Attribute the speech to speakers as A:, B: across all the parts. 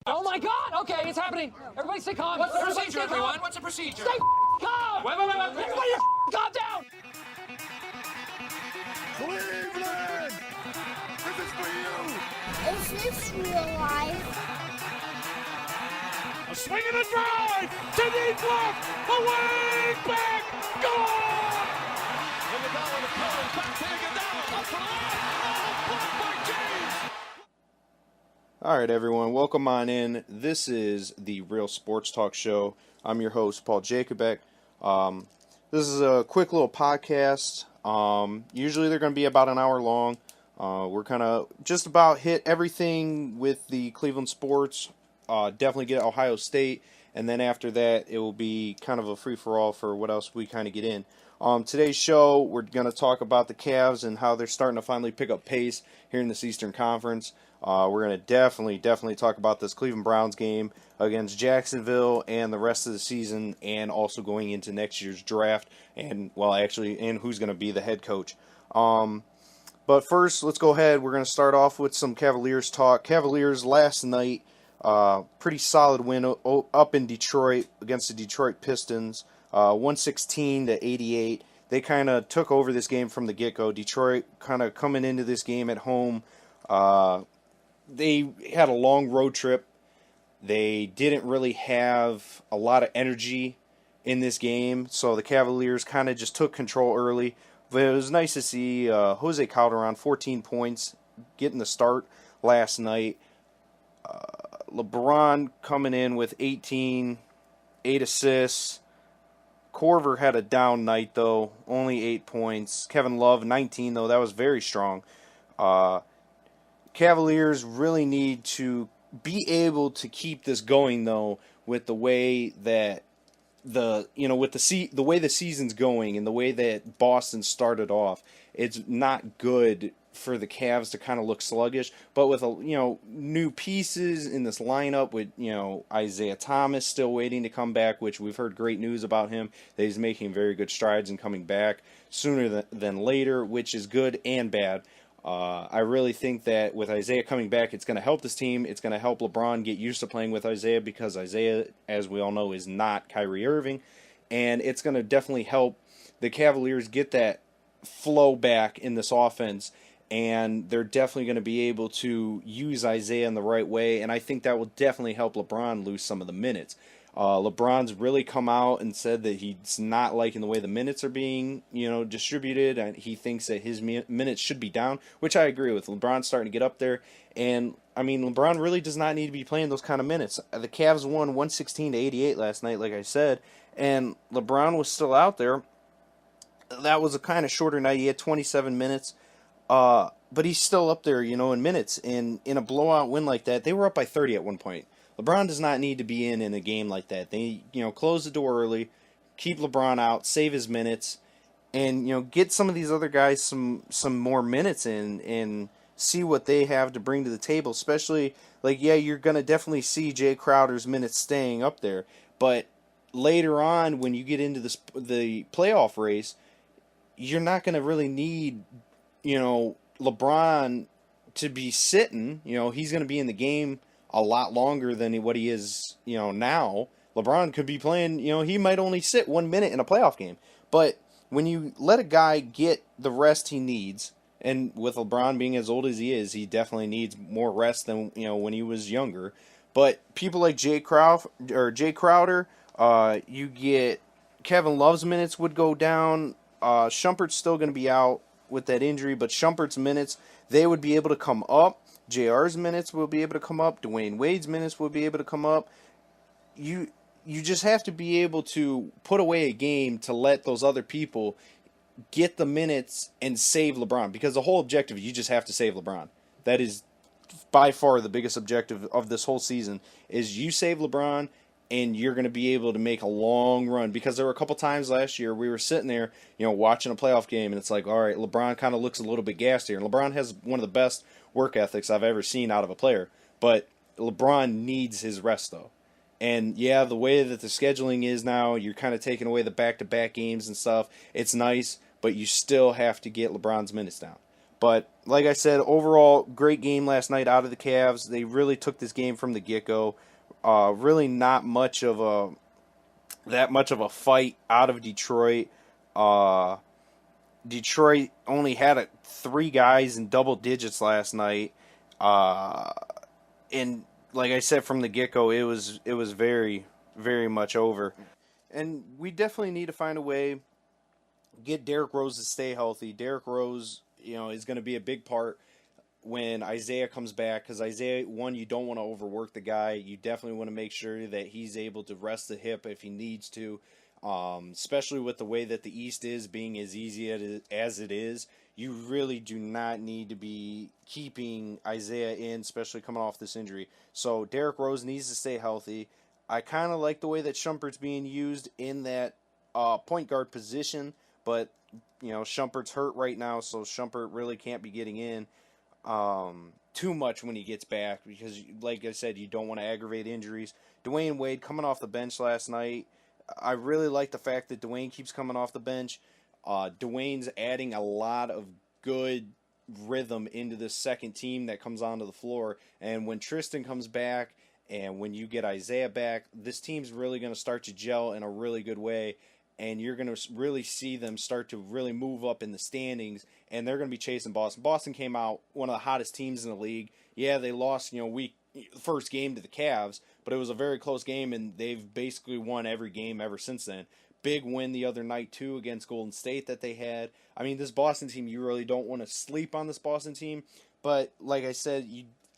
A: Oh my God! Okay, it's happening. Everybody stay calm.
B: What's the
A: Everybody
B: procedure,
A: stay calm.
B: everyone? What's the procedure?
A: Stay calm.
B: Wait.
A: Everybody calm down.
C: Cleveland! This is for you!
D: Is this real life?
C: A swing and a drive! To deep left! Away! Back! Gone! Iguodala to Curry. Back to Iguodala. Up for the layup. Oh, blocked by James!
E: All right, everyone, welcome on in. This is the Real Sports Talk Show. I'm your host, Paul Jacobek. This is a quick little podcast. Usually they're going to be about an hour long. We're kind of just about hit everything with the Cleveland sports. Definitely get Ohio State, and then after that, it will be kind of a free-for-all for what else we kind of get in. Today's show, we're going to talk about the Cavs and how they're starting to finally pick up pace here in this Eastern Conference. We're going to definitely talk about this Cleveland Browns game against Jacksonville and the rest of the season, and also going into next year's draft, and who's going to be the head coach. But first, let's go ahead. We're going to start off with some Cavaliers talk. Cavaliers last night, pretty solid win up in Detroit against the Detroit Pistons, 116-88. They kind of took over this game from the get-go. Detroit kind of coming into this game at home. They had a long road trip. They didn't really have a lot of energy in this game, so the Cavaliers kind of just took control early. But it was nice to see Jose Calderon, 14 points, getting the start last night. LeBron coming in with 18, 8 assists. Korver had a down night, though, only 8 points. Kevin Love, 19, though. That was very strong. Cavaliers really need to be able to keep this going, though, with the way that the way the season's going and the way that Boston started off. It's not good for the Cavs to kind of look sluggish, but with new pieces in this lineup, with Isaiah Thomas still waiting to come back, which we've heard great news about him, that he's making very good strides and coming back sooner than later, which is good and bad. I really think that with Isaiah coming back, it's going to help this team. It's going to help LeBron get used to playing with Isaiah, because Isaiah, as we all know, is not Kyrie Irving. And it's going to definitely help the Cavaliers get that flow back in this offense. And they're definitely going to be able to use Isaiah in the right way. And I think that will definitely help LeBron lose some of the minutes. LeBron's really come out and said that he's not liking the way the minutes are being, distributed, and he thinks that his minutes should be down, which I agree with. LeBron's starting to get up there, and LeBron really does not need to be playing those kind of minutes. The Cavs won 116-88 last night, like I said, and LeBron was still out there. That was a kind of shorter night. He had 27 minutes, but he's still up there, in minutes. And in a blowout win like that, they were up by 30 at one point. LeBron does not need to be in a game like that. They, close the door early, keep LeBron out, save his minutes, and, get some of these other guys some more minutes in and see what they have to bring to the table. Especially, you're going to definitely see Jay Crowder's minutes staying up there. But later on, when you get into the playoff race, you're not going to really need, LeBron to be sitting. He's going to be in the game a lot longer than what he is, now. LeBron could be playing, he might only sit 1 minute in a playoff game. But when you let a guy get the rest he needs, and with LeBron being as old as he is, he definitely needs more rest than, when he was younger. But people like Jay Crowder, you get Kevin Love's minutes would go down. Shumpert's still going to be out with that injury, but Shumpert's minutes, they would be able to come up. JR's minutes will be able to come up. Dwayne Wade's minutes will be able to come up. You just have to be able to put away a game to let those other people get the minutes and save LeBron. Because the whole objective, you just have to save LeBron. That is by far the biggest objective of this whole season, is you save LeBron and you're going to be able to make a long run. Because there were a couple times last year we were sitting there, watching a playoff game, and it's like, all right, LeBron kind of looks a little bit gassed here. And LeBron has one of the best work ethics I've ever seen out of a player. But LeBron needs his rest, though. And, yeah, the way that the scheduling is now, you're kind of taking away the back-to-back games and stuff. It's nice, but you still have to get LeBron's minutes down. But like I said, overall, great game last night out of the Cavs. They really took this game from the get-go. Really not much of a fight out of Detroit. Detroit only had 3 guys in double digits last night. And like I said from the get-go, it was very, very much over. And we definitely need to find a way get Derrick Rose to stay healthy. Derrick Rose, is going to be a big part when Isaiah comes back, because Isaiah, one, you don't want to overwork the guy. You definitely want to make sure that he's able to rest the hip if he needs to, especially with the way that the East is being as easy as it is. You really do not need to be keeping Isaiah in, especially coming off this injury. So Derrick Rose needs to stay healthy. I kind of like the way that Shumpert's being used in that point guard position, but Shumpert's hurt right now, so Shumpert really can't be getting in too much when he gets back, because, like I said, you don't want to aggravate injuries. Dwayne Wade coming off the bench last night. I really like the fact that Dwayne keeps coming off the bench. Dwayne's adding a lot of good rhythm into this second team that comes onto the floor, and when Tristan comes back and when you get Isaiah back, this team's really going to start to gel in a really good way, and you're going to really see them start to really move up in the standings, and they're going to be chasing Boston. Boston came out one of the hottest teams in the league. Yeah, they lost, first game to the Cavs, but it was a very close game, and they've basically won every game ever since then. Big win the other night, too, against Golden State that they had. I mean, this Boston team, you really don't want to sleep on this Boston team, but like I said,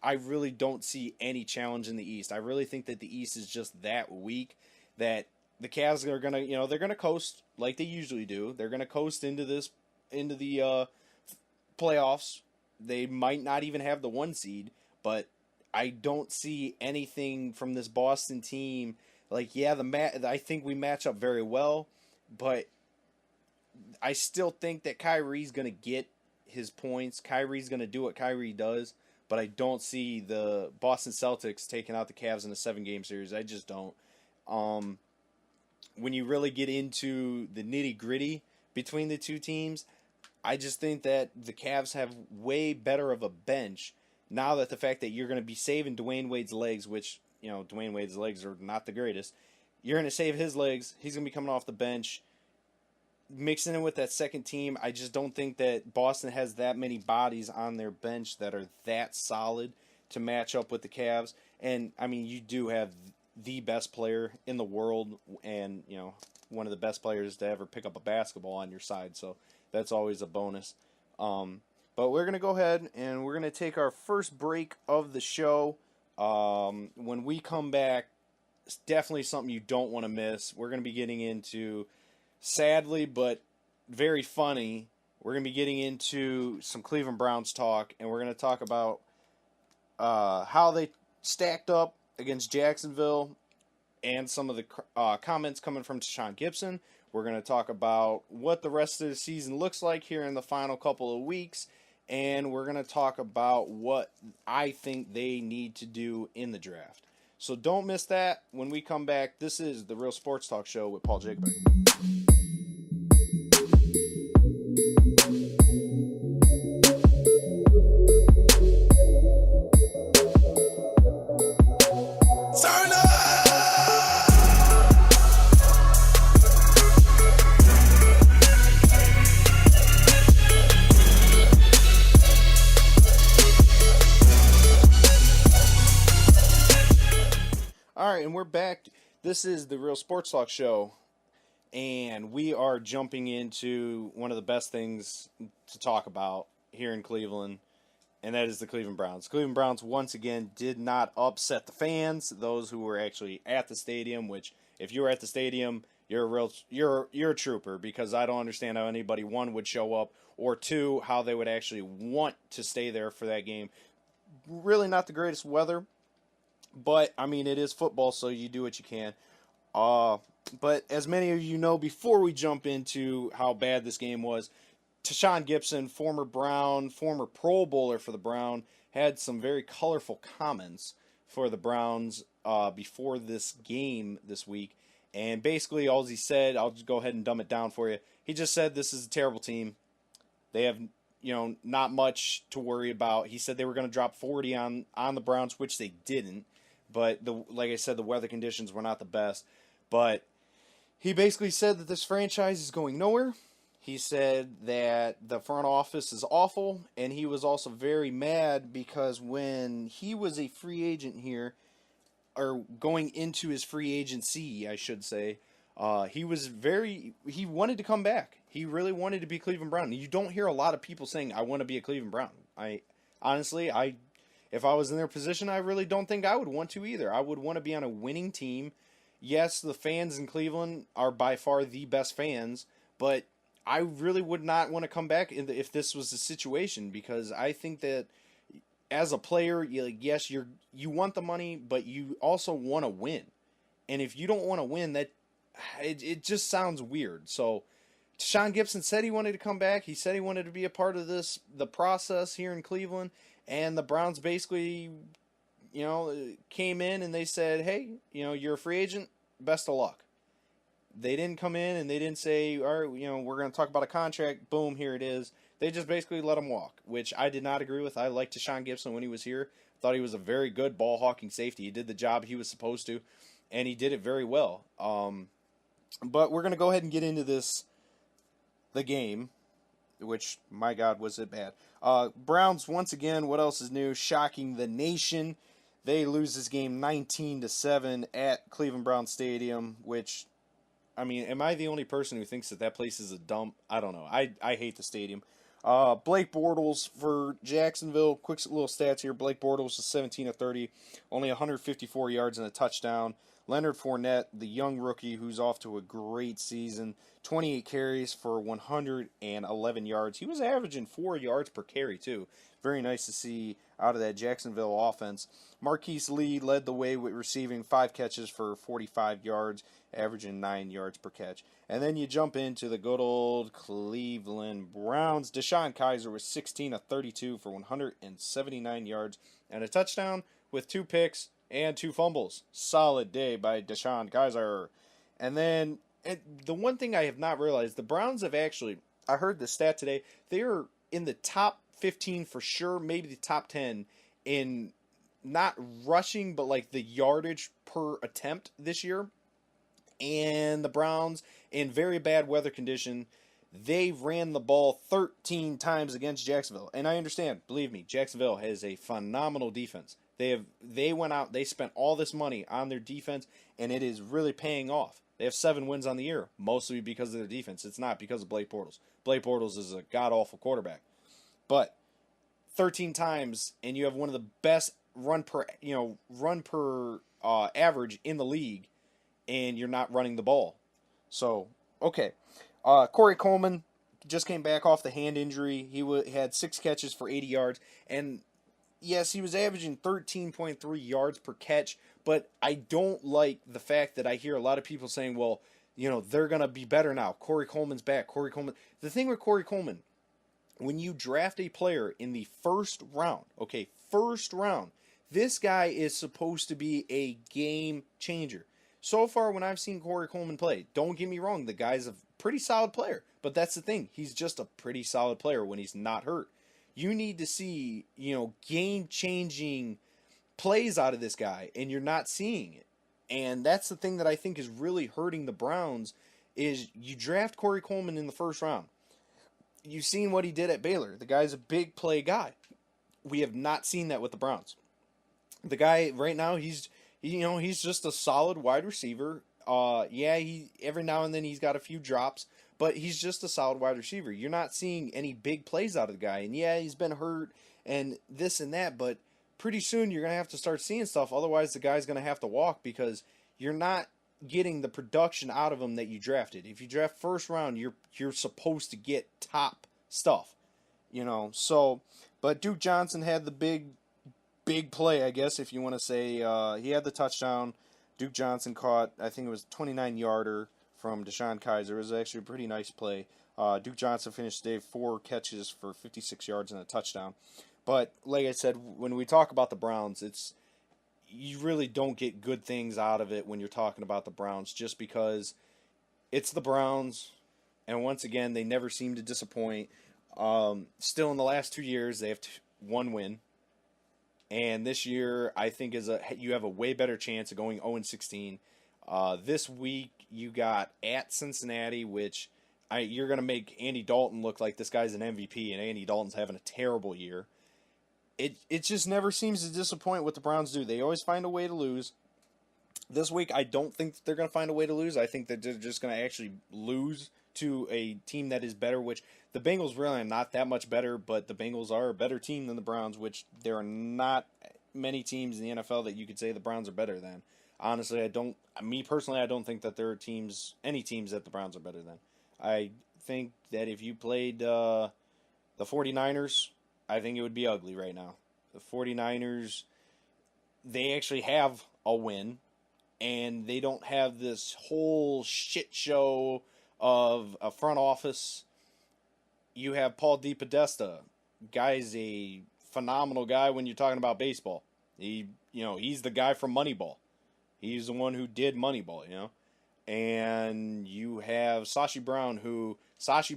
E: I really don't see any challenge in the East. I really think that the East is just that weak that the Cavs are going to, they're going to coast like they usually do. They're going to coast into the playoffs. They might not even have the 1 seed, but I don't see anything from this Boston team. Like, yeah, I think we match up very well, but I still think that Kyrie's going to get his points. Kyrie's going to do what Kyrie does, but I don't see the Boston Celtics taking out the Cavs in a 7-game series. I just don't. When you really get into the nitty-gritty between the two teams, I just think that the Cavs have way better of a bench now that the fact that you're going to be saving Dwayne Wade's legs, which, Dwayne Wade's legs are not the greatest. You're going to save his legs. He's going to be coming off the bench. Mixing in with that second team, I just don't think that Boston has that many bodies on their bench that are that solid to match up with the Cavs. And, I mean, you do have the best player in the world and, one of the best players to ever pick up a basketball on your side. So that's always a bonus. But we're going to go ahead and we're going to take our first break of the show. When we come back, it's definitely something you don't want to miss. We're going to be getting into, sadly but very funny, we're going to be getting into some Cleveland Browns talk, and we're going to talk about how they stacked up against Jacksonville and some of the comments coming from Tashaun Gibson. We're going to talk about what the rest of the season looks like here in the final couple of weeks, and we're going to talk about what I think they need to do in the draft. So don't miss that when we come back. This is the Real Sports Talk Show with Paul Jacobert. And we're back. This is the Real Sports Talk Show, and we are jumping into one of the best things to talk about here in Cleveland, and that is the Cleveland Browns. Cleveland Browns once again did not upset the fans, those who were actually at the stadium. Which, if you were at the stadium, you're a trooper, because I don't understand how anybody, one, would show up, or two, how they would actually want to stay there for that game. Really not the greatest weather. But, I mean, it is football, so you do what you can. But as many of you know, before we jump into how bad this game was, Tashaun Gibson, former Brown, former Pro Bowler for the Brown, had some very colorful comments for the Browns before this game this week. And basically, all he said, I'll just go ahead and dumb it down for you. He just said this is a terrible team. They have, not much to worry about. He said they were going to drop 40 on the Browns, which they didn't. But like I said, the weather conditions were not the best. But he basically said that this franchise is going nowhere. He said that the front office is awful, and he was also very mad because when he was a free agent here, or going into his free agency, I should say, he wanted to come back. He really wanted to be Cleveland Brown. You don't hear a lot of people saying, I want to be a Cleveland Brown. Honestly, if I was in their position, I really don't think I would want to either. I would want to be on a winning team. Yes, the fans in Cleveland are by far the best fans, but I really would not want to come back if this was the situation, because I think that as a player, yes, you want the money, but you also want to win. And if you don't want to win, that it just sounds weird. So Deshaun Gibson said he wanted to come back. He said he wanted to be a part of the process here in Cleveland. And the Browns basically, came in and they said, hey, you're a free agent. Best of luck. They didn't come in and they didn't say, all right, we're going to talk about a contract. Boom, here it is. They just basically let him walk, which I did not agree with. I liked Deshaun Gibson when he was here. Thought he was a very good ball hawking safety. He did the job he was supposed to, and he did it very well. But we're going to go ahead and get into the game, which, my God, was it bad. Browns, once again, what else is new? Shocking the nation. They lose this game 19-7 at Cleveland Browns Stadium, which, I mean, am I the only person who thinks that place is a dump? I don't know. I hate the stadium. Blake Bortles for Jacksonville. Quick little stats here. Blake Bortles is 17 of 30, only 154 yards and a touchdown. Leonard Fournette, the young rookie who's off to a great season, 28 carries for 111 yards. He was averaging 4 yards per carry, too. Very nice to see out of that Jacksonville offense. Marquise Lee led the way with receiving 5 catches for 45 yards, averaging 9 yards per catch. And then you jump into the good old Cleveland Browns. DeShone Kizer was 16 of 32 for 179 yards and a touchdown with 2 picks and 2 fumbles. Solid day by DeShone Kizer. And then the one thing I have not realized, the Browns have actually, I heard the stat today, they are in the top 15 for sure, maybe the top 10 in not rushing, but like the yardage per attempt this year. And the Browns, in very bad weather condition, they ran the ball 13 times against Jacksonville. And I understand, believe me, Jacksonville has a phenomenal defense. They went out, they spent all this money on their defense, and it is really paying off. They have 7 wins on the year, mostly because of their defense. It's not because of Blake Bortles. Blake Bortles is a god-awful quarterback. But 13 times, and you have one of the best run per average in the league, and you're not running the ball. So, okay. Corey Coleman just came back off the hand injury. He had 6 catches for 80 yards, and yes, he was averaging 13.3 yards per catch, but I don't like the fact that I hear a lot of people saying, well, they're going to be better now. Corey Coleman's back. The thing with Corey Coleman, when you draft a player in the first round, this guy is supposed to be a game changer. So far, when I've seen Corey Coleman play, don't get me wrong, the guy's a pretty solid player. But that's the thing, he's just a pretty solid player when he's not hurt. You need to see, game-changing plays out of this guy, and you're not seeing it. And that's the thing that I think is really hurting the Browns, is you draft Corey Coleman in the first round. You've seen what he did at Baylor. The guy's a big play guy. We have not seen that with the Browns. The guy right now, he's just a solid wide receiver. He every now and then he's got a few drops, but he's just a solid wide receiver. You're not seeing any big plays out of the guy. And yeah, he's been hurt and this and that, but pretty soon you're going to have to start seeing stuff. Otherwise, the guy's going to have to walk because you're not getting the production out of him that you drafted. If you draft first round, you're supposed to get top stuff, So, but Duke Johnson had the big play, I guess, if you want to say. He had the touchdown. Duke Johnson caught, I think it was 29-yarder from DeShone Kizer. It was actually a pretty nice play. Duke Johnson finished the day 4 catches for 56 yards and a touchdown. But like I said, when we talk about the Browns, you really don't get good things out of it when you're talking about the Browns, just because it's the Browns, and once again, they never seem to disappoint. Still in the last 2 years, they have one win. And this year, I think you have a way better chance of going 0-16. This week, you got at Cincinnati, which you're going to make Andy Dalton look like this guy's an MVP, and Andy Dalton's having a terrible year. It just never seems to disappoint what the Browns do. They always find a way to lose. This week, I don't think that they're going to find a way to lose. I think that they're just going to actually lose to a team that is better, which the Bengals really are not that much better, but the Bengals are a better team than the Browns, which there are not many teams in the NFL that you could say the Browns are better than. Honestly, I don't think that there are any teams that the Browns are better than. I think that if you played the 49ers, I think it would be ugly right now. The 49ers, they actually have a win, and they don't have this whole shit show of a front office. You have Paul DePodesta. Guy's a phenomenal guy when you're talking about baseball. He's the guy from Moneyball. He's the one who did Moneyball, And you have Sashi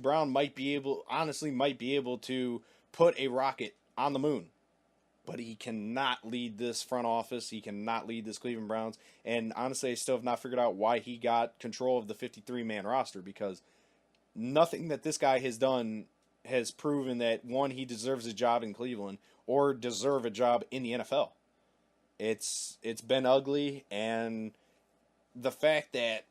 E: Brown might be able to put a rocket on the moon. But he cannot lead this front office. He cannot lead this Cleveland Browns. And honestly, I still have not figured out why he got control of the 53-man roster, because nothing that this guy has done has proven that, one, he deserves a job in Cleveland or deserve a job in the NFL. It's been ugly, and the fact that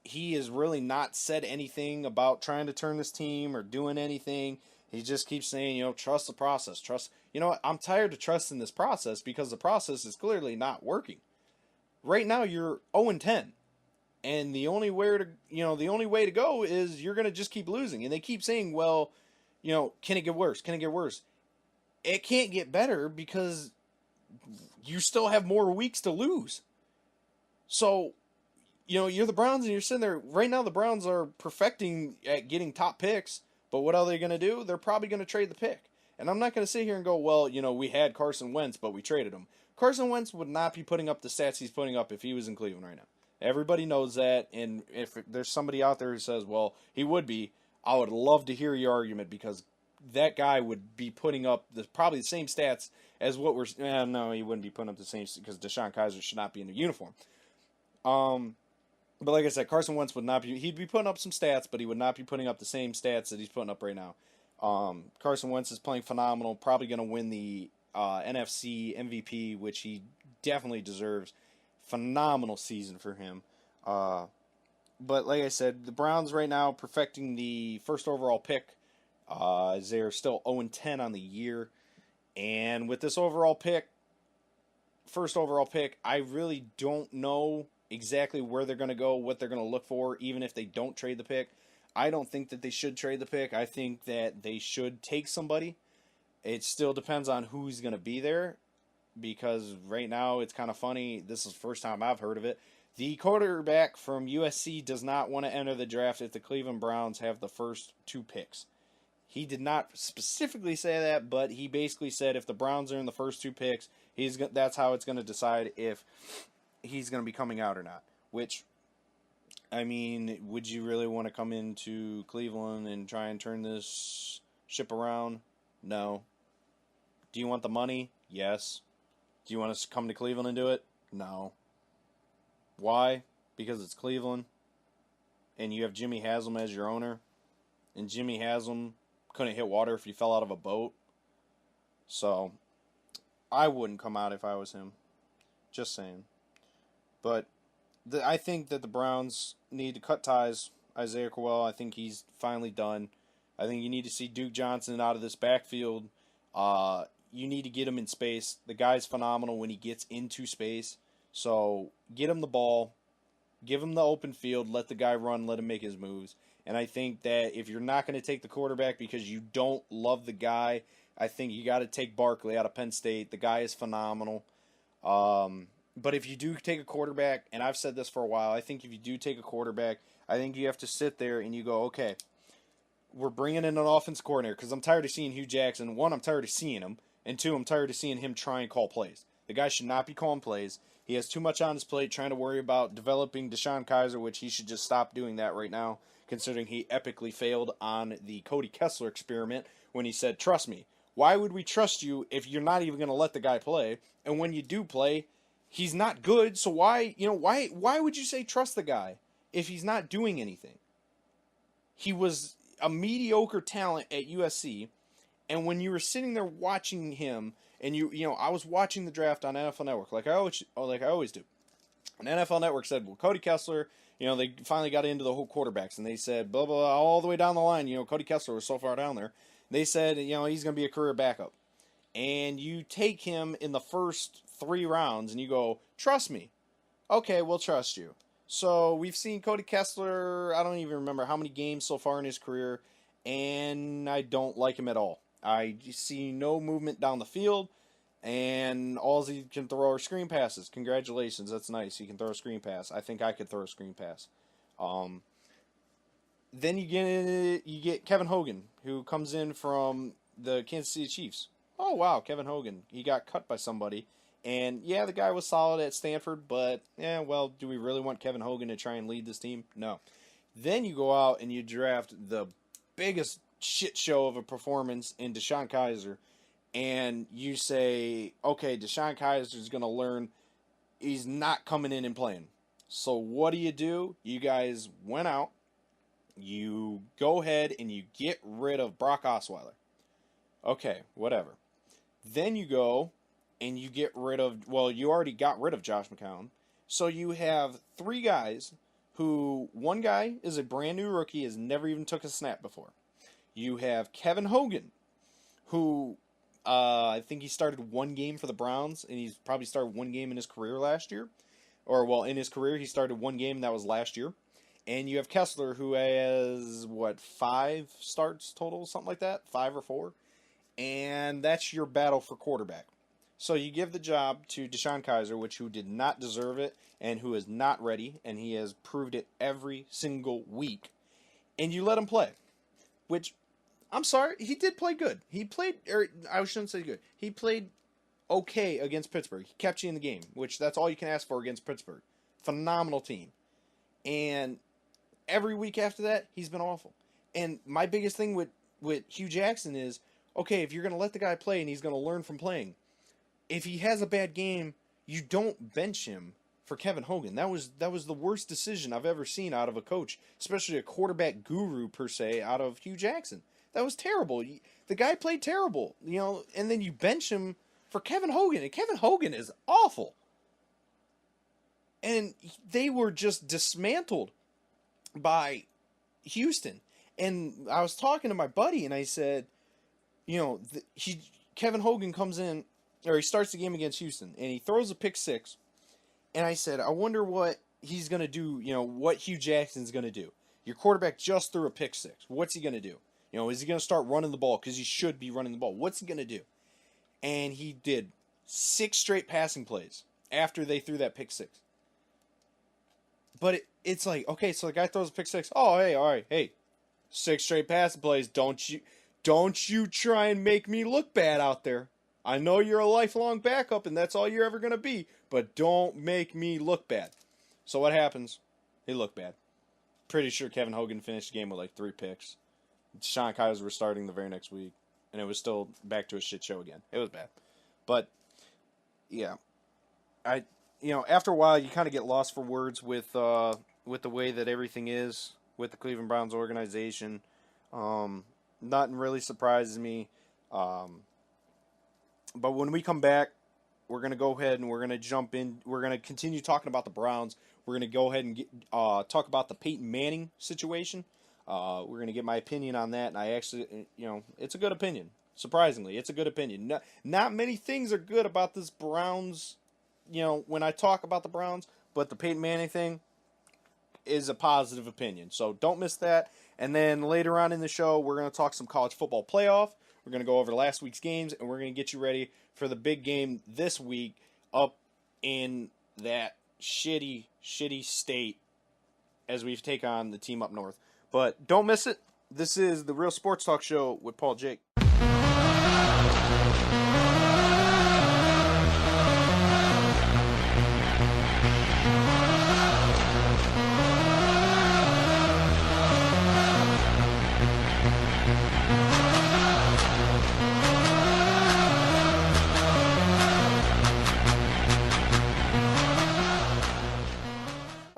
E: he has really not said anything about trying to turn this team or doing anything. He just keeps saying, trust the process. Trust. You know what? I'm tired of trusting this process because the process is clearly not working. Right now, you're 0-10, and the only way to go is you're going to just keep losing. And they keep saying, well, can it get worse? Can it get worse? It can't get better because you still have more weeks to lose. So, you're the Browns and you're sitting there. Right now, the Browns are perfecting at getting top picks. But what are they going to do? They're probably going to trade the pick. And I'm not going to sit here and go, well, we had Carson Wentz, but we traded him. Carson Wentz would not be putting up the stats he's putting up if he was in Cleveland right now. Everybody knows that. And if there's somebody out there who says, well, he would be, I would love to hear your argument, because that guy would be putting up probably the same stats as what we're... no, he wouldn't be putting up the same, because DeShone Kizer should not be in a uniform. But like I said, Carson Wentz would not be... He'd be putting up some stats, but he would not be putting up the same stats that he's putting up right now. Carson Wentz is playing phenomenal. Probably going to win the NFC MVP, which he definitely deserves. Phenomenal season for him. But like I said, the Browns right now perfecting the first overall pick. They're still 0-10 on the year. And with this first overall pick, I really don't know exactly where they're going to go, what they're going to look for, even if they don't trade the pick. I don't think that they should trade the pick. I think that they should take somebody. It still depends on who's going to be there, because right now it's kind of funny. This is the first time I've heard of it. The quarterback from USC does not want to enter the draft if the Cleveland Browns have the first 2 picks. He did not specifically say that, but he basically said if the Browns are in the first 2 picks, that's how it's going to decide if he's going to be coming out or not. Which, I mean, would you really want to come into Cleveland and try and turn this ship around? No. Do you want the money? Yes. Do you want to come to Cleveland and do it? No. Why? Because it's Cleveland, and you have Jimmy Haslam as your owner, and Jimmy Haslam couldn't hit water if he fell out of a boat. So, I wouldn't come out if I was him. Just saying. But I think that the Browns need to cut ties. Isaiah Crowell, I think he's finally done. I think you need to see Duke Johnson out of this backfield. You need to get him in space. The guy's phenomenal when he gets into space. So get him the ball. Give him the open field. Let the guy run. Let him make his moves. And I think that if you're not going to take the quarterback because you don't love the guy, I think you got to take Barkley out of Penn State. The guy is phenomenal. But if you do take a quarterback, and I've said this for a while, I think if you do take a quarterback, I think you have to sit there and you go, okay, we're bringing in an offense coordinator, because I'm tired of seeing Hugh Jackson. 1, I'm tired of seeing him. And 2, I'm tired of seeing him try and call plays. The guy should not be calling plays. He has too much on his plate trying to worry about developing DeShone Kizer, which he should just stop doing that right now, considering he epically failed on the Cody Kessler experiment when he said, "Trust me." Why would we trust you if you're not even going to let the guy play? And when you do play, he's not good. So why would you say trust the guy if he's not doing anything? He was a mediocre talent at USC, and when you were sitting there watching him, and I was watching the draft on NFL Network like I always do. And NFL Network said, well, Cody Kessler, they finally got into the whole quarterbacks, and they said, blah, blah, blah, all the way down the line, Cody Kessler was so far down there. They said, he's going to be a career backup. And you take him in the first 3 rounds, and you go, trust me. Okay, we'll trust you. So we've seen Cody Kessler, I don't even remember how many games so far in his career, and I don't like him at all. I see no movement down the field, and all he can throw are screen passes. Congratulations, that's nice. He can throw a screen pass. I think I could throw a screen pass. Then you get Kevin Hogan, who comes in from the Kansas City Chiefs. Oh, wow, Kevin Hogan. He got cut by somebody. And, yeah, the guy was solid at Stanford, but, do we really want Kevin Hogan to try and lead this team? No. Then you go out and you draft the biggest shit show of a performance in DeShone Kizer, and you say, okay, DeShone Kizer is going to learn he's not coming in and playing. So what do? You guys went out, you go ahead and you get rid of Brock Osweiler. Okay, whatever. Then you go and you get rid of, you already got rid of Josh McCown. So you have 3 guys who, one guy is a brand new rookie, has never even took a snap before. You have Kevin Hogan, who I think he started 1 game for the Browns, and he's probably started 1 game in his career last year. In his career, he started 1 game, and that was last year. And you have Kessler, who has, 5 starts total, something like that, 5 or 4. And that's your battle for quarterback. So you give the job to DeShone Kizer, who did not deserve it, and who is not ready, and he has proved it every single week. And you let him play. Which, I'm sorry, he did play good. He played, I shouldn't say good. He played okay against Pittsburgh. He kept you in the game, which that's all you can ask for against Pittsburgh. Phenomenal team. And every week after that, he's been awful. And my biggest thing with Hugh Jackson is, okay, if you're going to let the guy play and he's going to learn from playing, if he has a bad game, you don't bench him for Kevin Hogan. That was the worst decision I've ever seen out of a coach, especially a quarterback guru, per se, out of Hugh Jackson. That was terrible. The guy played terrible, and then you bench him for Kevin Hogan, and Kevin Hogan is awful. And they were just dismantled by Houston. And I was talking to my buddy, and I said, Kevin Hogan comes in, or he starts the game against Houston, and he throws a pick 6. And I said, I wonder what he's going to do, what Hugh Jackson's going to do. Your quarterback just threw a pick 6. What's he going to do? Is he going to start running the ball? Because he should be running the ball. What's he going to do? And he did 6 straight passing plays after they threw that pick 6. But it's like, okay, so the guy throws a pick 6. Oh, hey, all right, hey, 6 straight passing plays. Don't you try and make me look bad out there. I know you're a lifelong backup, and that's all you're ever going to be, but don't make me look bad. So what happens? He looked bad. Pretty sure Kevin Hogan finished the game with 3 picks. DeShone Kizer was starting the very next week, and it was still back to a shit show again. It was bad. But, yeah. After a while, you kind of get lost for words with the way that everything is with the Cleveland Browns organization. Nothing really surprises me. But when we come back, we're going to go ahead and we're going to jump in. We're going to continue talking about the Browns. We're going to go ahead and talk about the Peyton Manning situation. We're going to get my opinion on that. And I actually, it's a good opinion. Surprisingly, it's a good opinion. Not many things are good about this Browns, when I talk about the Browns. But the Peyton Manning thing is a positive opinion. So don't miss that. And then later on in the show, we're going to talk some college football playoff. We're going to go over last week's games, and we're going to get you ready for the big game this week up in that shitty state as we take on the team up north. But don't miss it. This is the Real Sports Talk Show with Paul Jake.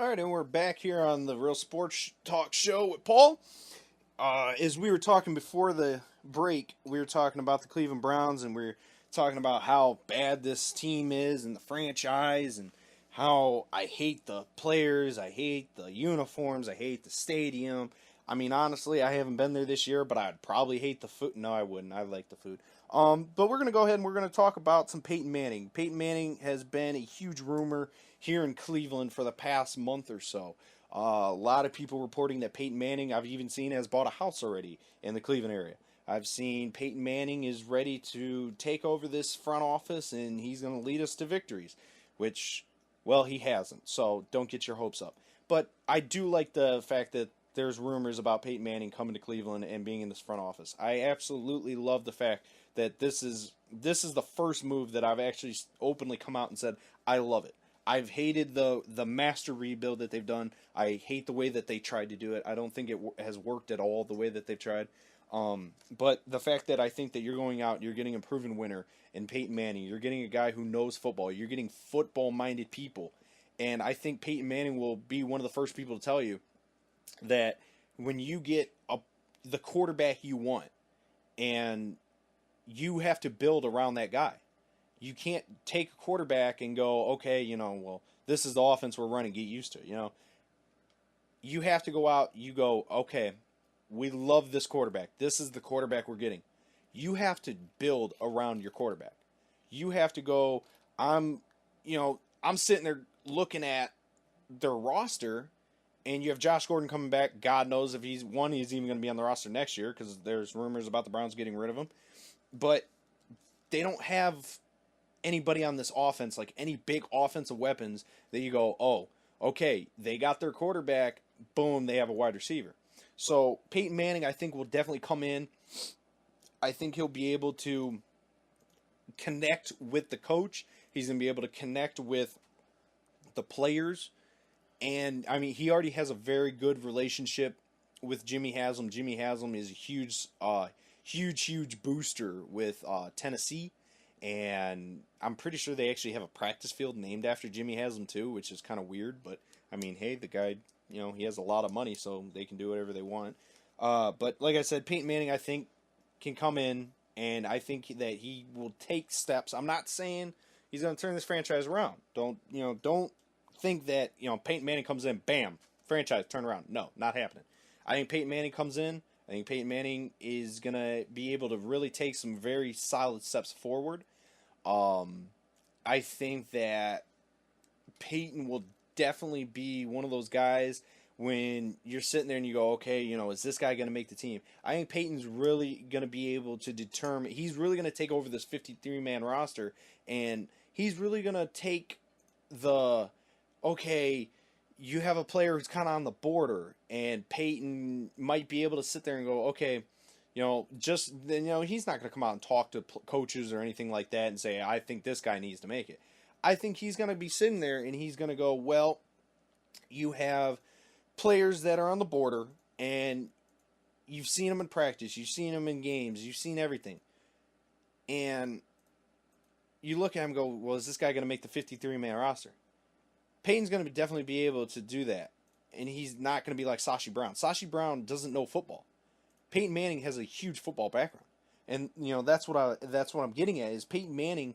E: All right, and we're back here on the Real Sports Talk Show with Paul. As we were talking before the break, we were talking about the Cleveland Browns, and we were talking about how bad this team is and the franchise, and how I hate the players, I hate the uniforms, I hate the stadium. I mean, honestly, I haven't been there this year, but I'd probably hate the food. No, I wouldn't. I like the food. But we're going to go ahead and we're going to talk about some Peyton Manning. Peyton Manning has been a huge rumor here in Cleveland for the past month or so. A lot of people reporting that Peyton Manning, I've even seen, has bought a house already in the Cleveland area. I've seen Peyton Manning is ready to take over this front office, and he's going to lead us to victories, which, well, he hasn't, so don't get your hopes up. But I do like the fact that there's rumors about Peyton Manning coming to Cleveland and being in this front office. I absolutely love the fact that this is the first move that I've actually openly come out and said, I love it. I've hated the master rebuild that they've done. I hate the way that they tried to do it. I don't think it has worked at all the way that they've tried. But the fact that I think that you're going out, you're getting a proven winner in Peyton Manning. You're getting a guy who knows football. You're getting football-minded people. And I think Peyton Manning will be one of the first people to tell you that when you get the quarterback you want, and you have to build around that guy. You can't take a quarterback and go, okay, well, this is the offense we're running, get used to it, You have to go out, you go, okay, we love this quarterback. This is the quarterback we're getting. You have to build around your quarterback. You have to go, I'm sitting there looking at their roster, and you have Josh Gordon coming back. God knows if he's even going to be on the roster next year, because there's rumors about the Browns getting rid of him. But they don't have anybody on this offense, like any big offensive weapons that you go, oh, okay, they got their quarterback, boom, they have a wide receiver. So Peyton Manning, I think, will definitely come in. I think he'll be able to connect with the coach. He's going to be able to connect with the players. And, I mean, he already has a very good relationship with Jimmy Haslam. Jimmy Haslam is a huge booster with Tennessee. And I'm pretty sure they actually have a practice field named after Jimmy Haslam too, which is kind of weird. But, I mean, hey, the guy, he has a lot of money, so they can do whatever they want. But, like I said, Peyton Manning, I think, can come in, and I think that he will take steps. I'm not saying he's going to turn this franchise around. Don't think that, Peyton Manning comes in, bam, franchise, turn around. No, not happening. I think Peyton Manning comes in. I think Peyton Manning is going to be able to really take some very solid steps forward. I think that Peyton will definitely be one of those guys when you're sitting there and you go, okay, is this guy going to make the team? I think Peyton's really going to be able to determine, he's really going to take over this 53-man roster, and he's really going to take okay, you have a player who's kind of on the border, and Peyton might be able to sit there and go, okay, he's not going to come out and talk to coaches or anything like that and say, I think this guy needs to make it. I think he's going to be sitting there and he's going to go, well, you have players that are on the border, and you've seen them in practice, you've seen them in games, you've seen everything. And you look at him and go, well, is this guy going to make the 53-man roster? Peyton's going to definitely be able to do that. And he's not going to be like Sashi Brown. Sashi Brown doesn't know football. Peyton Manning has a huge football background. And, that's what I'm getting at, is Peyton Manning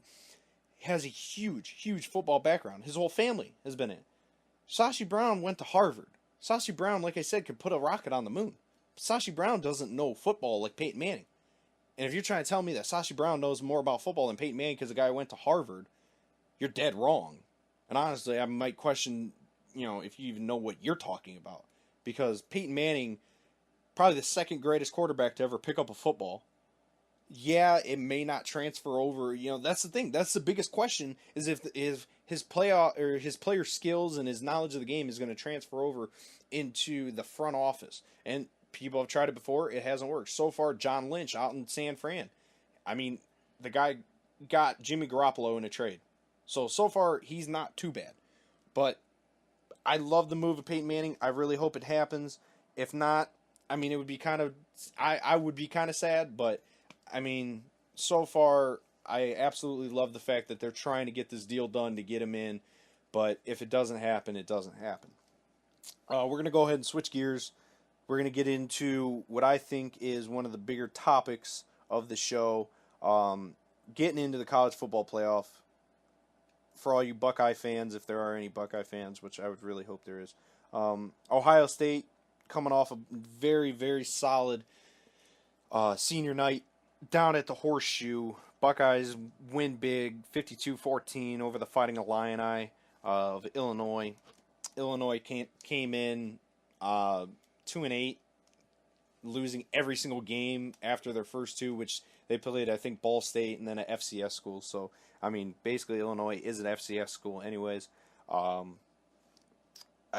E: has a huge football background. His whole family has been in it. Sashi Brown went to Harvard. Sashi Brown, like I said, could put a rocket on the moon. Sashi Brown doesn't know football like Peyton Manning. And if you're trying to tell me that Sashi Brown knows more about football than Peyton Manning because the guy went to Harvard, you're dead wrong. And honestly, I might question, if you even know what you're talking about. Because Peyton Manning, probably the second greatest quarterback to ever pick up a football. Yeah, it may not transfer over. That's the thing. That's the biggest question, is if his player skills and his knowledge of the game is going to transfer over into the front office. And people have tried it before. It hasn't worked. So far, John Lynch out in San Fran. I mean, the guy got Jimmy Garoppolo in a trade. So far, he's not too bad. But I love the move of Peyton Manning. I really hope it happens. If not, I mean, it would be kind of... I would be kind of sad, but, I mean, so far, I absolutely love the fact that they're trying to get this deal done to get him in. But if it doesn't happen, it doesn't happen. We're going to go ahead and switch gears. We're going to get into what I think is one of the bigger topics of the show, getting into the college football playoff. For all you Buckeye fans, if there are any Buckeye fans, which I would really hope there is. Ohio State coming off a very, very solid senior night down at the Horseshoe. Buckeyes win big, 52-14 over the Fighting Illini of Illinois. Illinois came in 2-8, losing every single game after their first two, which they played, I think, Ball State and then an FCS school. So, I mean, basically Illinois is an FCS school anyways. I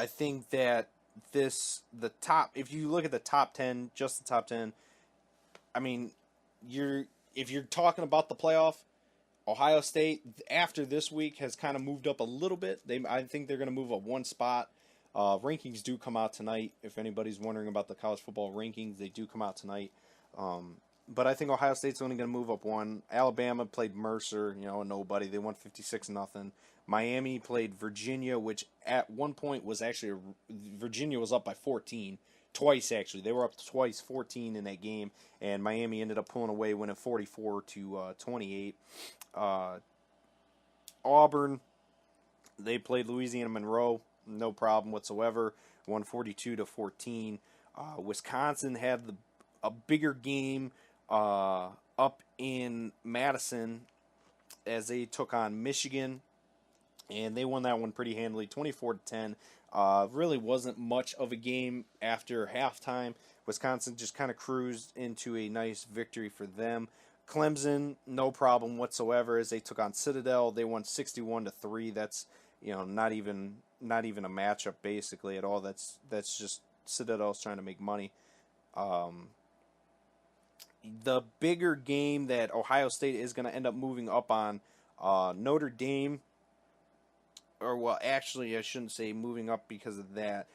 E: think that if you look at the top 10, just the top 10, I mean, if you're talking about the playoff, Ohio State, after this week, has kind of moved up a little bit. I think they're going to move up one spot. Rankings do come out tonight. If anybody's wondering about the college football rankings, they do come out tonight. But I think Ohio State's only going to move up one. Alabama played Mercer, a nobody. They won 56-0. Miami played Virginia, which at one point was actually Virginia was up by 14. Twice, actually. They were up twice, 14 in that game, and Miami ended up pulling away, winning 44-28. Auburn, they played Louisiana Monroe, no problem whatsoever, won 42-14. Wisconsin had a bigger game up in Madison as they took on Michigan, and they won that one pretty handily, 24-10. Really wasn't much of a game after halftime. Wisconsin just kind of cruised into a nice victory for them. Clemson, no problem whatsoever as they took on Citadel. They won 61-3. That's not even a matchup basically at all. That's just Citadel's trying to make money. The bigger game that Ohio State is going to end up moving up on, Notre Dame. Or, well, actually, I shouldn't say moving up because of that.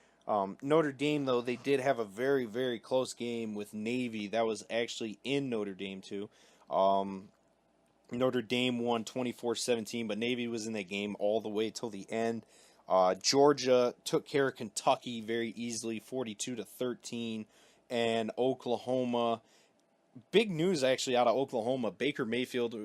E: Notre Dame, though, they did have a very, very close game with Navy. That was actually in Notre Dame, too. Notre Dame won 24-17, but Navy was in that game all the way till the end. Georgia took care of Kentucky very easily, 42-13. And Oklahoma, big news, actually, out of Oklahoma. Baker Mayfield,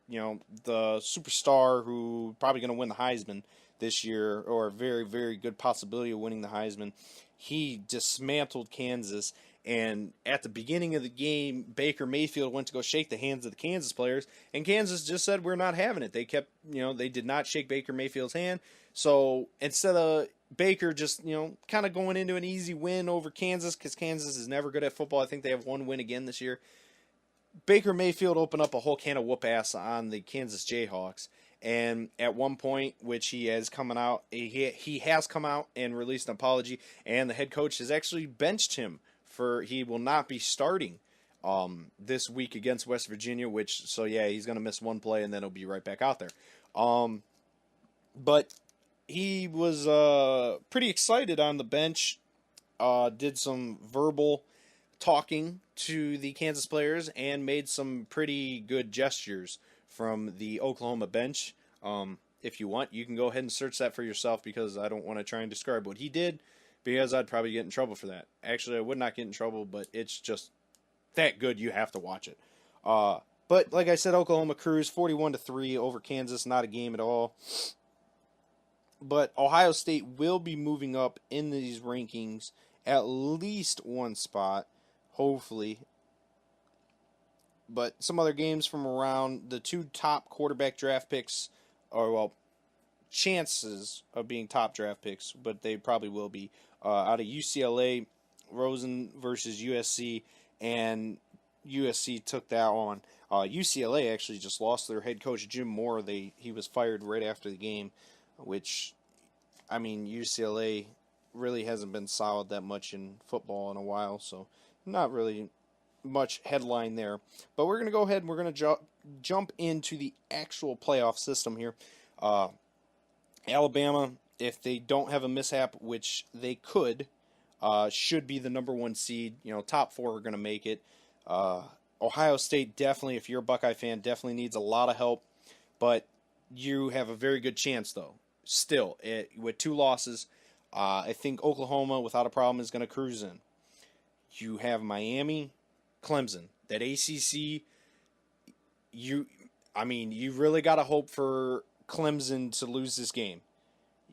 E: the superstar who probably going to win the Heisman this year, or a very, very good possibility of winning the Heisman. He dismantled Kansas, and at the beginning of the game, Baker Mayfield went to go shake the hands of the Kansas players, and Kansas just said, we're not having it. They kept, they did not shake Baker Mayfield's hand, so instead of Baker just, kind of going into an easy win over Kansas, because Kansas is never good at football. I think they have one win again this year. Baker Mayfield opened up a whole can of whoop ass on the Kansas Jayhawks. And at one point, which he has come out and released an apology, and the head coach has actually benched him he will not be starting this week against West Virginia, he's going to miss one play and then he'll be right back out there. But he was pretty excited on the bench, did some verbal talking to the Kansas players and made some pretty good gestures from the Oklahoma bench. If you want, you can go ahead and search that for yourself because I don't want to try and describe what he did because I'd probably get in trouble for that. Actually, I would not get in trouble, but it's just that good you have to watch it. But like I said, Oklahoma cruised 41-3 over Kansas, not a game at all. But Ohio State will be moving up in these rankings at least one spot, hopefully. But some other games from around the two top quarterback draft picks, chances of being top draft picks, but they probably will be, out of UCLA, Rosen versus USC, and USC took that on. UCLA actually just lost their head coach, Jim Moore. He was fired right after the game, which, I mean, UCLA really hasn't been solid that much in football in a while, so not really much headline there. But we're going to go ahead and we're going to jump into the actual playoff system here. Alabama, if they don't have a mishap, which they could, should be the number one seed. Top four are going to make it. Ohio State definitely, if you're a Buckeye fan, definitely needs a lot of help. But you have a very good chance, though, still, with two losses. I think Oklahoma, without a problem, is going to cruise in. You have Miami, Clemson. That ACC, you really got to hope for Clemson to lose this game.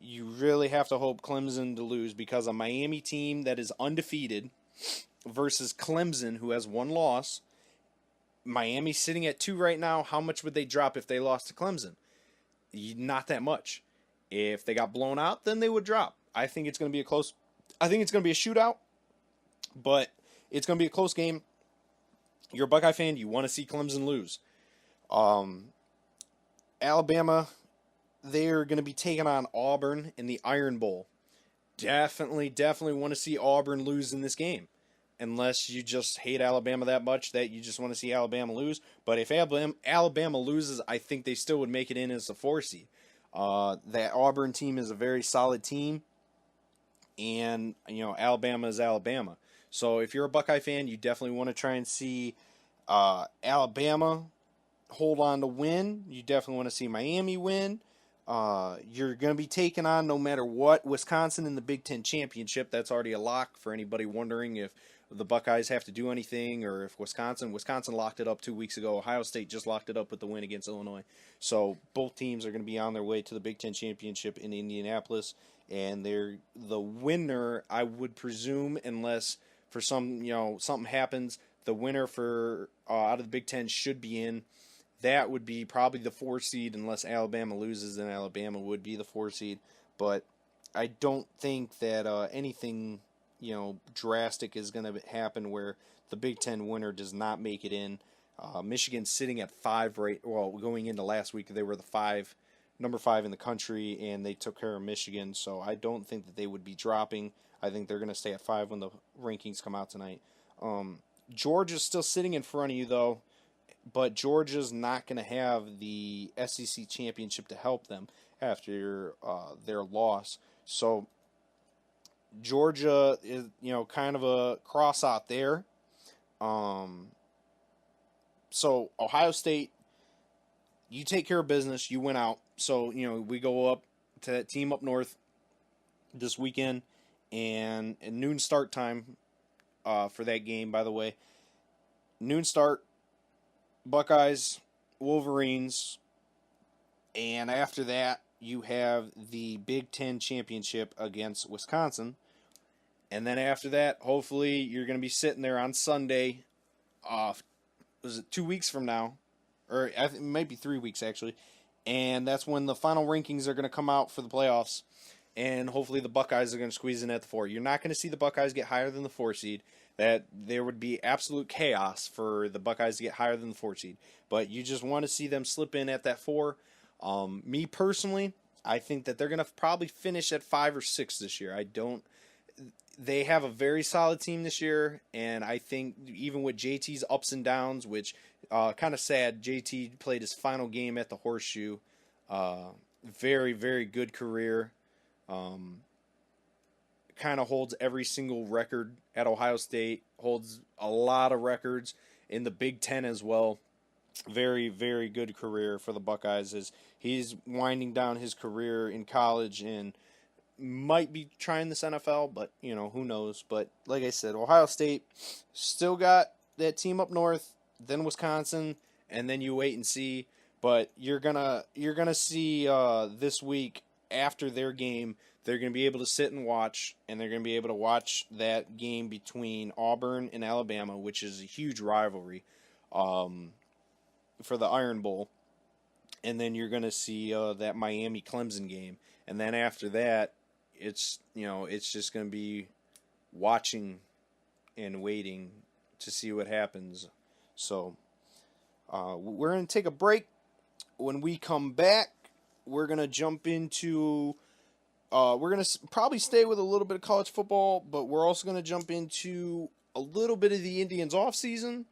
E: You really have to hope Clemson to lose, because a Miami team that is undefeated versus Clemson, who has one loss. Miami's sitting at 2 right now. How much would they drop if they lost to Clemson? Not that much. If they got blown out, then they would drop. I think it's going to be I think it's going to be a shootout, but it's going to be a close game. You're a Buckeye fan. You want to see Clemson lose. Alabama, they're going to be taking on Auburn in the Iron Bowl. Definitely want to see Auburn lose in this game. Unless you just hate Alabama that much that you just want to see Alabama lose. But if Alabama loses, I think they still would make it in as a 4 seed. That Auburn team is a very solid team. And, Alabama is Alabama. So if you're a Buckeye fan, you definitely want to try and see Alabama hold on to win. You definitely want to see Miami win. You're going to be taking on, no matter what, Wisconsin in the Big Ten Championship. That's already a lock for anybody wondering if the Buckeyes have to do anything, or if Wisconsin locked it up 2 weeks ago. Ohio State just locked it up with the win against Illinois. So both teams are going to be on their way to the Big Ten Championship in Indianapolis, and they're the winner, I would presume, unless for something happens, the winner for out of the Big Ten should be in. That would be probably the 4 seed, unless Alabama loses, then Alabama would be the 4 seed. But I don't think that anything drastic is going to happen where the Big Ten winner does not make it in. Michigan's sitting at 5 going into last week, they were number 5 in the country, and they took care of Michigan. So I don't think that they would be dropping. I think they're going to stay at 5 when the rankings come out tonight. Georgia's still sitting in front of you, though, but Georgia's not going to have the SEC championship to help them after their loss. So Georgia is, kind of a cross out there. So Ohio State, you take care of business, you win out. So, we go up to that team up north this weekend, and noon start time for that game, by the way. Noon start, Buckeyes, Wolverines, and after that, you have the Big Ten Championship against Wisconsin. And then after that, hopefully, you're going to be sitting there on Sunday, was it 2 weeks from now? Or I think it might be 3 weeks, actually. And that's when the final rankings are going to come out for the playoffs. And hopefully the Buckeyes are going to squeeze in at the 4. You're not going to see the Buckeyes get higher than the 4 seed. That there would be absolute chaos for the Buckeyes to get higher than the 4 seed. But you just want to see them slip in at that 4. Me personally, I think that they're going to probably finish at 5 or 6 this year. They have a very solid team this year, and I think even with JT's ups and downs, kind of sad, JT played his final game at the Horseshoe. Very, very good career. Kind of holds every single record at Ohio State, holds a lot of records in the Big Ten as well. Very, very good career for the Buckeyes as he's winding down his career in college and might be trying this NFL, but, who knows. But like I said, Ohio State still got that team up north, then Wisconsin, and then you wait and see. But you're gonna see this week after their game, they're going to be able to sit and watch, and they're going to be able to watch that game between Auburn and Alabama, which is a huge rivalry for the Iron Bowl. And then you're going to see that Miami-Clemson game. And then after that, it's just going to be watching and waiting to see what happens. So we're going to take a break. When we come back, we're going to jump into... we're going to probably stay with a little bit of college football, but we're also going to jump into a little bit of the Indians offseason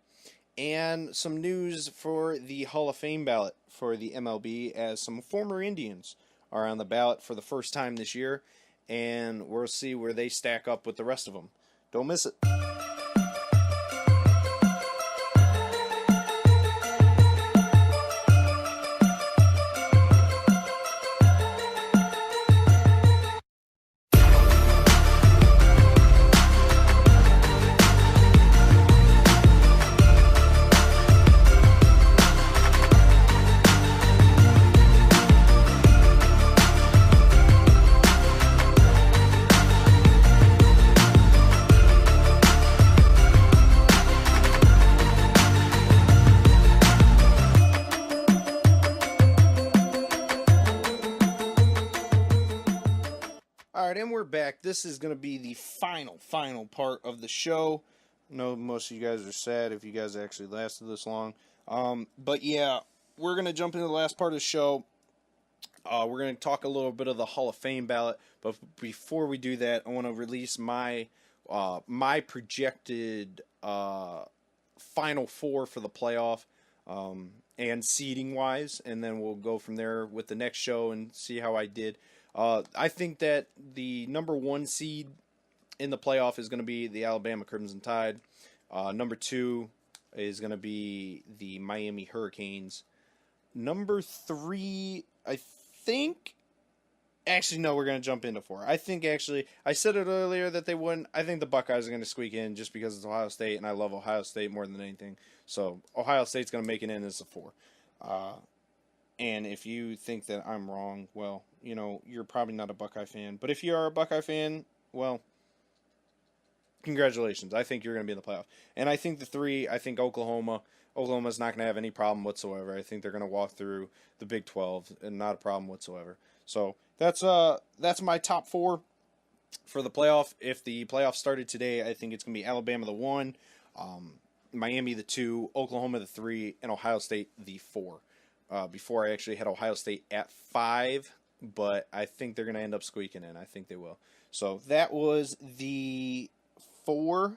E: and some news for the Hall of Fame ballot for the MLB, as some former Indians are on the ballot for the first time this year, and we'll see where they stack up with the rest of them. Don't miss it. and we're back. This is going to be the final part of the show. I know most of you guys are sad if you guys actually lasted this long. But yeah, we're going to jump into the last part of the show. We're going to talk a little bit of the Hall of Fame ballot. But before we do that, I want to release my projected Final Four for the playoff. And seeding wise, and then we'll go from there with the next show and see how I did. I think that the number 1 seed in the playoff is going to be the Alabama Crimson Tide. Number 2 is going to be the Miami Hurricanes. Number 3, I think. Actually, no, we're going to jump into 4. I think actually, I said it earlier that they wouldn't. I think the Buckeyes are going to squeak in just because it's Ohio State, and I love Ohio State more than anything. So Ohio State's going to make it in as a 4. And if you think that I'm wrong, well, you know, you're probably not a Buckeye fan. But if you are a Buckeye fan, well, congratulations. I think you're going to be in the playoff. And I think the 3, I think Oklahoma's not going to have any problem whatsoever. I think they're going to walk through the Big 12 and not a problem whatsoever. So that's my top 4 for the playoff. If the playoff started today, I think it's going to be Alabama the 1, Miami the 2, Oklahoma the 3, and Ohio State the 4. Before I actually had Ohio State at 5, but I think they're going to end up squeaking in. I think they will. So that was the 4,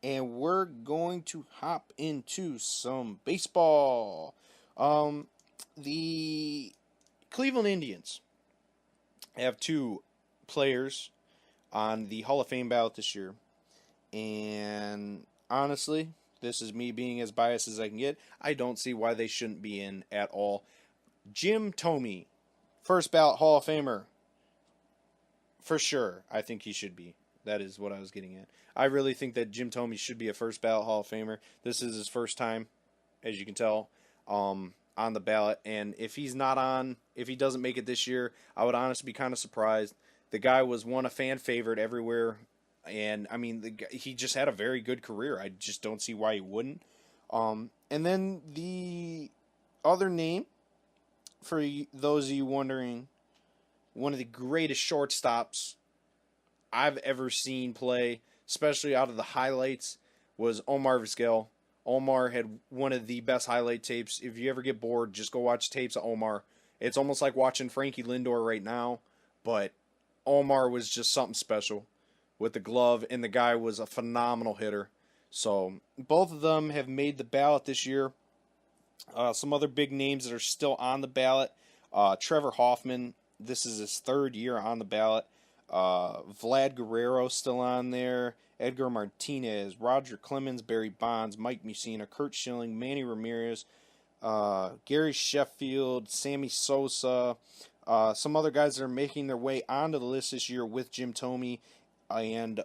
E: and we're going to hop into some baseball. The Cleveland Indians have 2 players on the Hall of Fame ballot this year, and honestly, this is me being as biased as I can get, I don't see why they shouldn't be in at all. Jim Thome, first ballot Hall of Famer. For sure, I think he should be. That is what I was getting at. I really think that Jim Thome should be a first ballot Hall of Famer. This is his first time, as you can tell, on the ballot. And if he's not on, if he doesn't make it this year, I would honestly be kind of surprised. The guy was a fan favorite everywhere. And, I mean, he just had a very good career. I just don't see why he wouldn't. And then the other name, for those of you wondering, one of the greatest shortstops I've ever seen play, especially out of the highlights, was Omar Vizquel. Omar had one of the best highlight tapes. If you ever get bored, just go watch tapes of Omar. It's almost like watching Frankie Lindor right now, but Omar was just something special with the glove, and the guy was a phenomenal hitter. So both of them have made the ballot this year. Some other big names that are still on the ballot. Trevor Hoffman, this is his 3rd year on the ballot. Vlad Guerrero still on there. Edgar Martinez, Roger Clemens, Barry Bonds, Mike Mussina, Curt Schilling, Manny Ramirez, Gary Sheffield, Sammy Sosa. Some other guys that are making their way onto the list this year with Jim Thome and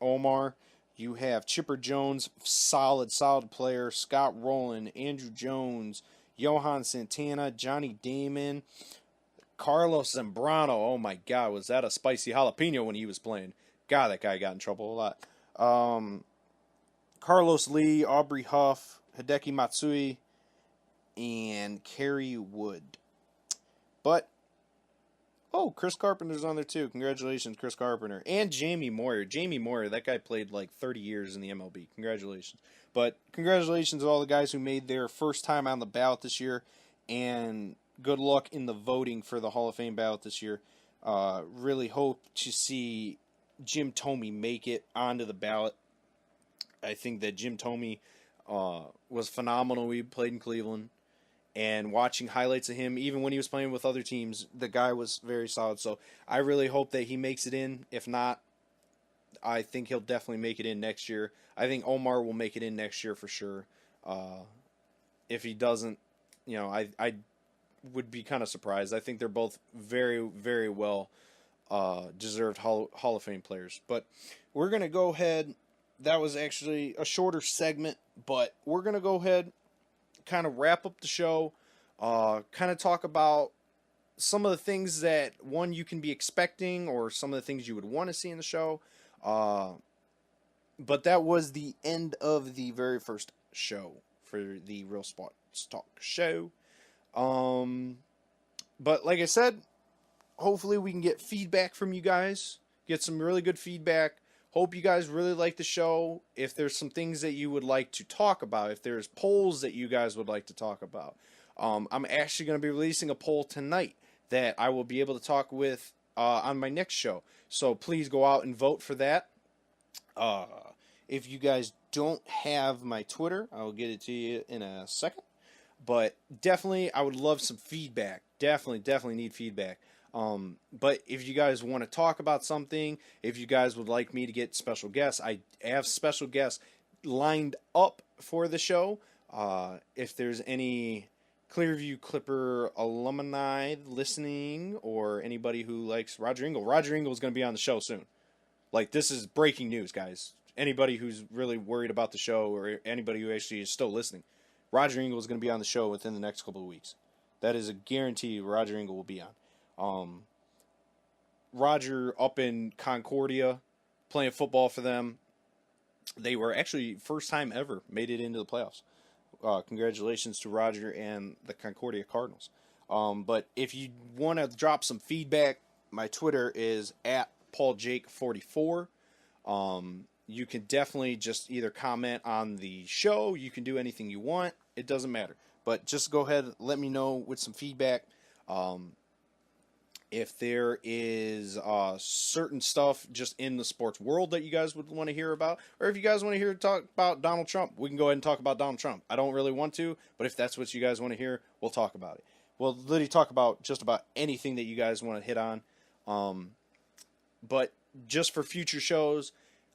E: Omar. You have Chipper Jones, solid player. Scott Rowland, Andrew Jones, Johan Santana, Johnny Damon, Carlos Zambrano. Oh my God, was that a spicy jalapeno when he was playing? God, that guy got in trouble a lot. Carlos Lee, Aubrey Huff, Hideki Matsui, and Kerry Wood. But Chris Carpenter's on there too. Congratulations, Chris Carpenter. And Jamie Moyer. Jamie Moyer, that guy played like 30 years in the MLB. Congratulations. But congratulations to all the guys who made their first time on the ballot this year. And good luck in the voting for the Hall of Fame ballot this year. Really hope to see Jim Thome make it onto the ballot. I think that Jim Thome was phenomenal when he played in Cleveland. And watching highlights of him, even when he was playing with other teams, the guy was very solid. So I really hope that he makes it in. If not, I think he'll definitely make it in next year. I think Omar will make it in next year for sure. If he doesn't, you know, I would be kind of surprised. I think they're both very, very well deserved Hall of Fame players. But we're going to go ahead. That was actually a shorter segment, but we're going to go ahead, kind of wrap up the show, kind of talk about some of the things that, one, you can be expecting, or some of the things you would want to see in the show. But that was the end of the very first show for the Real Sports Talk show. But like I said, hopefully we can get feedback from you guys, get some really good feedback. Hope you guys really like the show. If there's some things that you would like to talk about, if there's polls that you guys would like to talk about, I'm actually going to be releasing a poll tonight that I will be able to talk with on my next show. So please go out and vote for that. If you guys don't have my Twitter, I will get it to you in a second. But definitely, I would love some feedback. Definitely need feedback. But if you guys want to talk about something, if you guys would like me to get special guests, I have special guests lined up for the show. If there's any Clearview Clipper alumni listening, or anybody who likes Roger Engel is going to be on the show soon. Like, this is breaking news, guys. Anybody who's really worried about the show, or anybody who actually is still listening, Roger Engel is going to be on the show within the next couple of weeks. That is a guarantee. Roger Engel will be on. Roger up in Concordia, playing football for them. They were actually first time ever made it into the playoffs. Congratulations to Roger and the Concordia Cardinals. But if you want to drop some feedback, my Twitter is @PaulJake44. You can definitely just either comment on the show. You can do anything you want. It doesn't matter. But just go ahead and let me know with some feedback. If there is certain stuff just in the sports world that you guys would want to hear about, or if you guys want to hear talk about Donald Trump, we can go ahead and talk about Donald Trump. I don't really want to, but if that's what you guys want to hear, we'll talk about it. We'll literally talk about just about anything that you guys want to hit on. But just for future shows,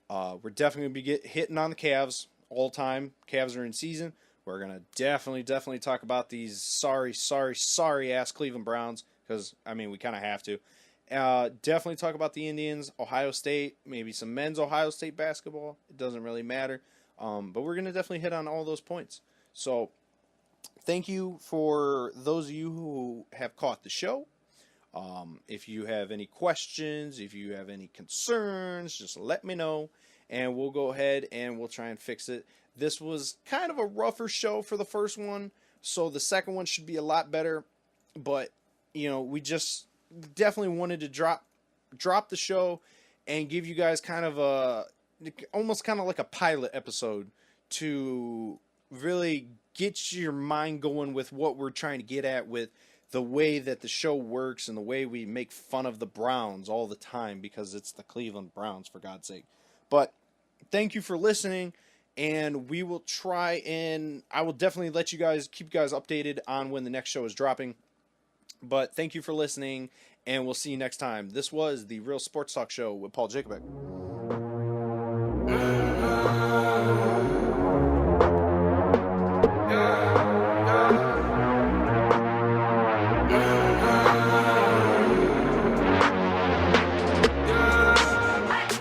E: we're definitely going to be hitting on the Cavs all time. Cavs are in season. We're going to definitely talk about these sorry ass Cleveland Browns, because, I mean, we kind of have to. Definitely talk about the Indians, Ohio State, maybe some men's Ohio State basketball. It doesn't really matter. But we're going to definitely hit on all those points. So, thank you for those of you who have caught the show. If you have any questions, if you have any concerns, just let me know, and we'll go ahead and we'll try and fix it. This was kind of a rougher show for the first one, so the second one should be a lot better. But, you know, we just definitely wanted to drop the show and give you guys kind of almost kind of like a pilot episode to really get your mind going with what we're trying to get at with the way that the show works and the way we make fun of the Browns all the time, because it's the Cleveland Browns, for God's sake. But thank you for listening, and we will try, and I will definitely keep you guys updated on when the next show is dropping. But thank you for listening, and we'll see you next time. This was the Real Sports Talk Show with Paul Jacobek.